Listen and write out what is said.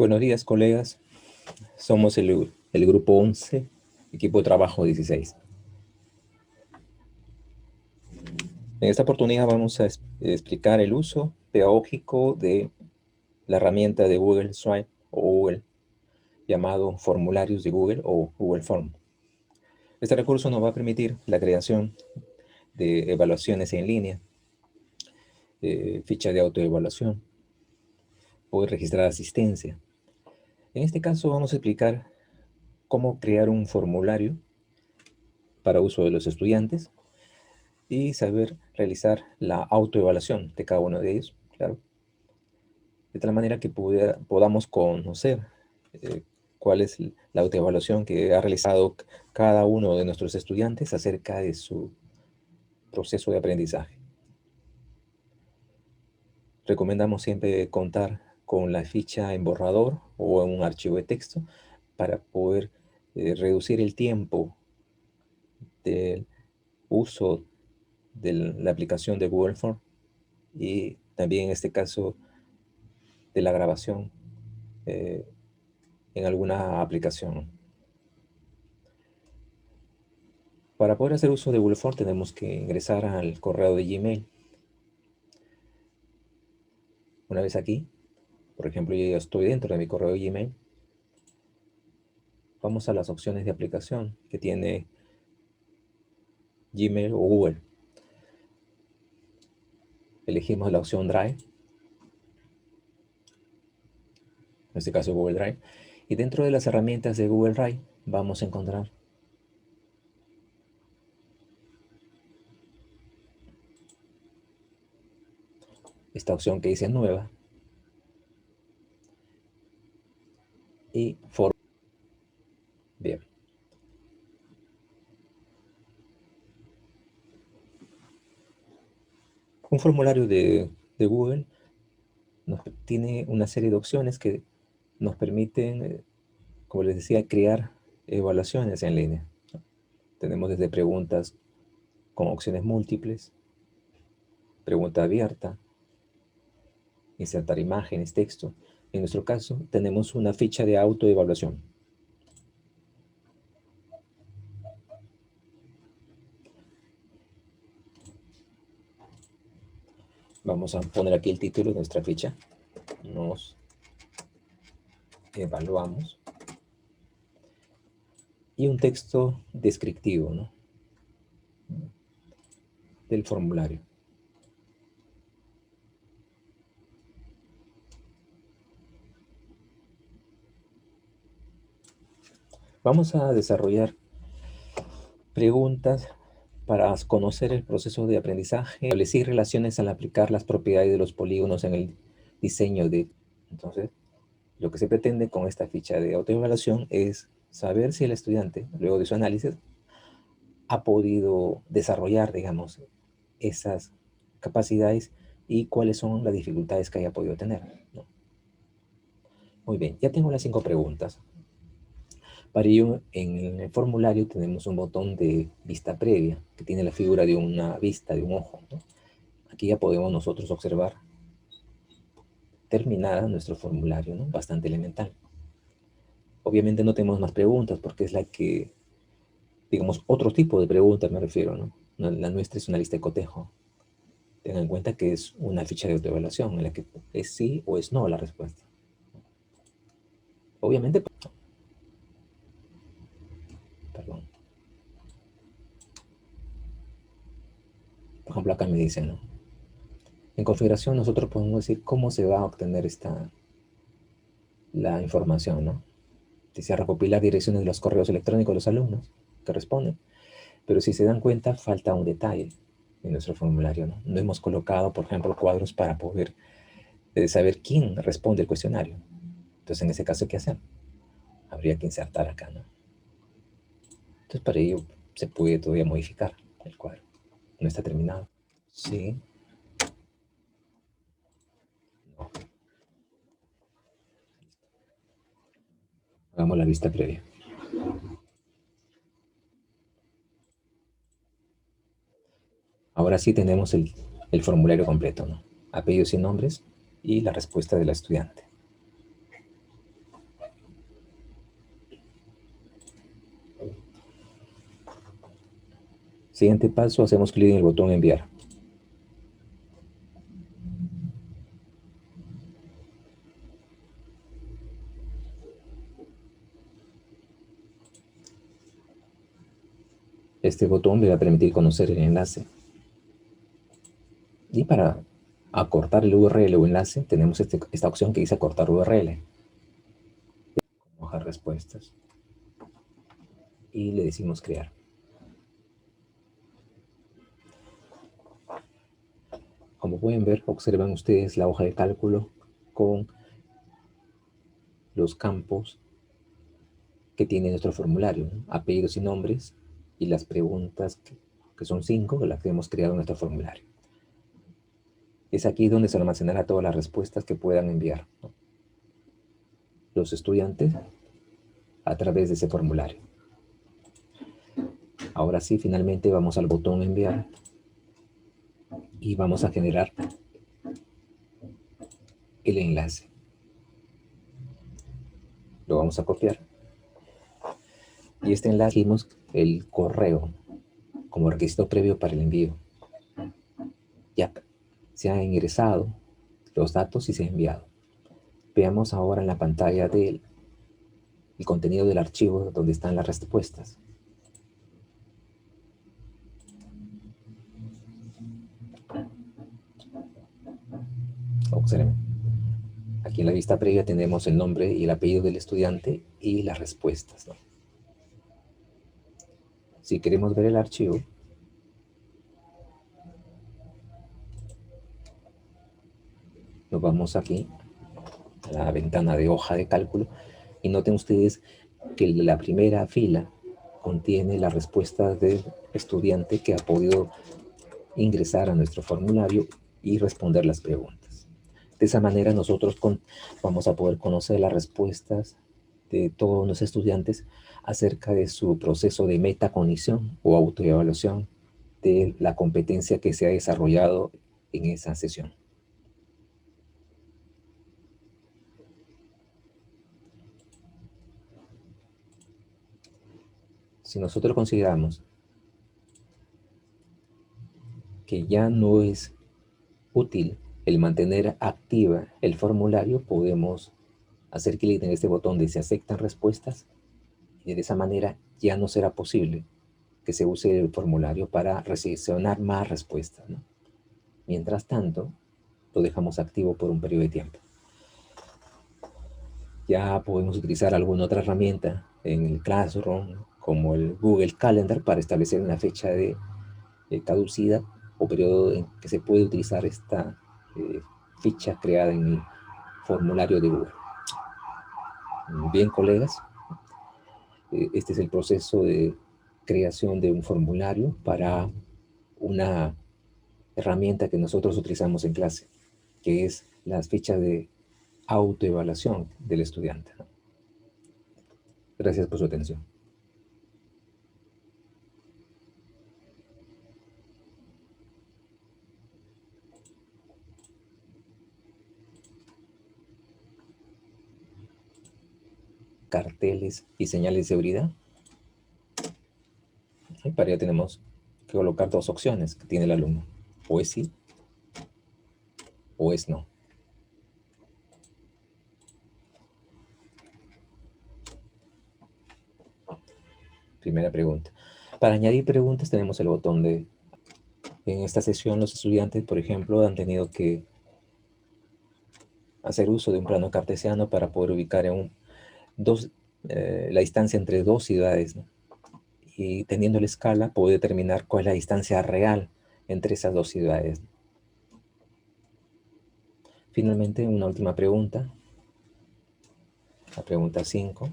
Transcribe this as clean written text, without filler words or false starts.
Buenos días, colegas. Somos el grupo 11, equipo de trabajo 16. En esta oportunidad vamos a explicar el uso pedagógico de la herramienta de Google Drive o Google, llamado formularios de Google o Google Form. Este recurso nos va a permitir la creación de evaluaciones en línea, ficha de autoevaluación, poder registrar asistencia. En este caso vamos a explicar cómo crear un formulario para uso de los estudiantes y saber realizar la autoevaluación de cada uno de ellos, claro, de tal manera que podamos conocer cuál es la autoevaluación que ha realizado cada uno de nuestros estudiantes acerca de su proceso de aprendizaje. Recomendamos siempre contar con la ficha en borrador o en un archivo de texto para poder reducir el tiempo del uso de la aplicación de Google Form y también en este caso de la grabación eh, en alguna aplicación. Para poder hacer uso de Google Form tenemos que ingresar al correo de Gmail. Una vez aquí, por ejemplo, yo ya estoy dentro de mi correo de Gmail. Vamos a las opciones de aplicación que tiene Gmail o Google. Elegimos la opción Drive, en este caso Google Drive. Y dentro de las herramientas de Google Drive vamos a encontrar esta opción que dice Nueva y Form. Bien. Un formulario de Google tiene una serie de opciones que nos permiten, como les decía, crear evaluaciones en línea. Tenemos desde preguntas con opciones múltiples, pregunta abierta, insertar imágenes, texto. En nuestro caso, tenemos una ficha de autoevaluación. Vamos a poner aquí el título de nuestra ficha. Nos evaluamos. Y un texto descriptivo, ¿no?, del formulario. Vamos a desarrollar preguntas para conocer el proceso de aprendizaje, establecer relaciones al aplicar las propiedades de los polígonos en el diseño de... Entonces, lo que se pretende con esta ficha de autoevaluación es saber si el estudiante, luego de su análisis, ha podido desarrollar, digamos, esas capacidades y cuáles son las dificultades que haya podido tener, ¿no? Muy bien, ya tengo las 5 preguntas. Para ello, en el formulario tenemos un botón de vista previa, que tiene la figura de una vista, de un ojo, ¿no? Aquí ya podemos nosotros observar terminada nuestro formulario, ¿no? Bastante elemental. Obviamente no tenemos más preguntas porque es la que, digamos, otro tipo de preguntas me refiero, ¿no? La nuestra es una lista de cotejo. Tengan en cuenta que es una ficha de autoevaluación en la que es sí o es no la respuesta. Obviamente, perdón. Por ejemplo, acá me dicen, ¿no? En configuración nosotros podemos decir cómo se va a obtener la información, ¿no? Dice recopilar direcciones de los correos electrónicos de los alumnos que responden. Pero si se dan cuenta, falta un detalle en nuestro formulario, ¿no? No hemos colocado, por ejemplo, cuadros para poder saber quién responde el cuestionario. Entonces, en ese caso, ¿qué hacer? Habría que insertar acá, ¿no? Entonces, para ello se puede todavía modificar el cuadro. No está terminado. Sí. No. Hagamos la vista previa. Ahora sí tenemos el formulario completo, ¿no? Apellidos y nombres y la respuesta del estudiante. Siguiente paso, hacemos clic en el botón enviar. Este botón me va a permitir conocer el enlace. Y para acortar el URL o enlace, tenemos esta opción que dice acortar URL. Hojas respuestas. Y le decimos crear. Como pueden ver, observan ustedes la hoja de cálculo con los campos que tiene nuestro formulario, ¿no? Apellidos y nombres, y las preguntas que son 5, las que hemos creado en nuestro formulario. Es aquí donde se almacenará todas las respuestas que puedan enviar, ¿no?, los estudiantes a través de ese formulario. Ahora sí, finalmente vamos al botón enviar y vamos a generar el enlace. Lo vamos a copiar. Y este enlace hicimos el correo como requisito previo para el envío. Ya se han ingresado los datos y se ha enviado. Veamos ahora en la pantalla el contenido del archivo donde están las respuestas. Observen. Aquí en la vista previa tenemos el nombre y el apellido del estudiante y las respuestas, ¿no? Si queremos ver el archivo, nos vamos aquí a la ventana de hoja de cálculo y noten ustedes que la primera fila contiene las respuestas del estudiante que ha podido ingresar a nuestro formulario y responder las preguntas. De esa manera nosotros vamos a poder conocer las respuestas de todos los estudiantes acerca de su proceso de metacognición o autoevaluación de la competencia que se ha desarrollado en esa sesión. Si nosotros consideramos que ya no es útil el mantener activa el formulario, podemos hacer clic en este botón de se aceptan respuestas y de esa manera ya no será posible que se use el formulario para recepcionar más respuestas, ¿no? Mientras tanto, lo dejamos activo por un periodo de tiempo. Ya podemos utilizar alguna otra herramienta en el Classroom, como el Google Calendar, para establecer una fecha de caducidad o periodo en que se puede utilizar esta ficha creada en el formulario de Google. Bien, colegas, este es el proceso de creación de un formulario para una herramienta que nosotros utilizamos en clase, que es las fichas de autoevaluación del estudiante. Gracias por su atención. Carteles y señales de seguridad. Y para ello tenemos que colocar dos opciones que tiene el alumno: o es sí o es no. Primera pregunta. Para añadir preguntas tenemos el botón de... En esta sesión los estudiantes, por ejemplo, han tenido que hacer uso de un plano cartesiano para poder ubicar la distancia entre dos ciudades, ¿no? Y teniendo la escala, puede determinar cuál es la distancia real entre esas dos ciudades. Finalmente, una última pregunta, la pregunta 5.